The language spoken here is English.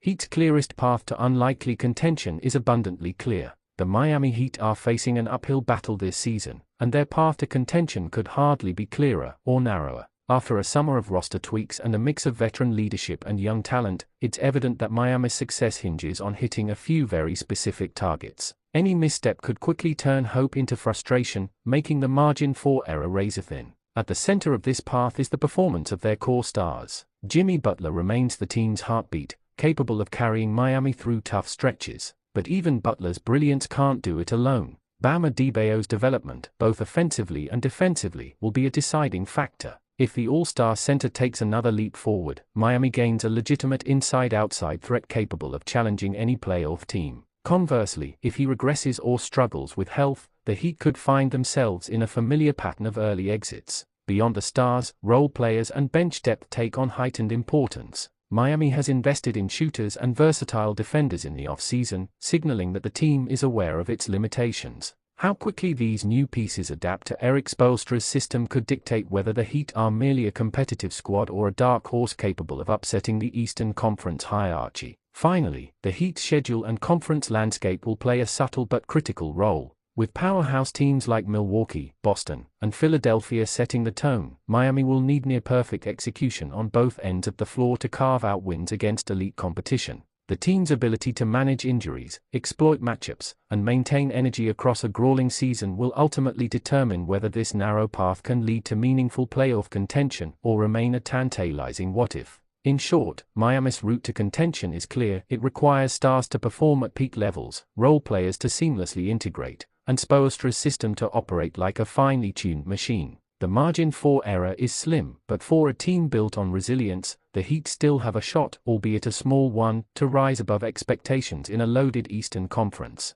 Heat's clearest path to unlikely contention is abundantly clear. The Miami Heat are facing an uphill battle this season, and their path to contention could hardly be clearer or narrower. After a summer of roster tweaks and a mix of veteran leadership and young talent, it's evident that Miami's success hinges on hitting a few very specific targets. Any misstep could quickly turn hope into frustration, making the margin for error razor-thin. At the center of this path is the performance of their core stars. Jimmy Butler remains the team's heartbeat, capable of carrying Miami through tough stretches. But even Butler's brilliance can't do it alone. Bam Adebayo's development, both offensively and defensively, will be a deciding factor. If the All-Star center takes another leap forward, Miami gains a legitimate inside-outside threat capable of challenging any playoff team. Conversely, if he regresses or struggles with health, the Heat could find themselves in a familiar pattern of early exits. Beyond the stars, role players and bench depth take on heightened importance. Miami has invested in shooters and versatile defenders in the offseason, signaling that the team is aware of its limitations. How quickly these new pieces adapt to Erik Spoelstra's system could dictate whether the Heat are merely a competitive squad or a dark horse capable of upsetting the Eastern Conference hierarchy. Finally, the Heat's schedule and conference landscape will play a subtle but critical role. With powerhouse teams like Milwaukee, Boston, and Philadelphia setting the tone, Miami will need near-perfect execution on both ends of the floor to carve out wins against elite competition. The team's ability to manage injuries, exploit matchups, and maintain energy across a grueling season will ultimately determine whether this narrow path can lead to meaningful playoff contention or remain a tantalizing what-if. In short, Miami's route to contention is clear. It requires stars to perform at peak levels, role players to seamlessly integrate, and Spoelstra's system to operate like a finely tuned machine. The margin for error is slim, but for a team built on resilience, the Heat still have a shot, albeit a small one, to rise above expectations in a loaded Eastern Conference.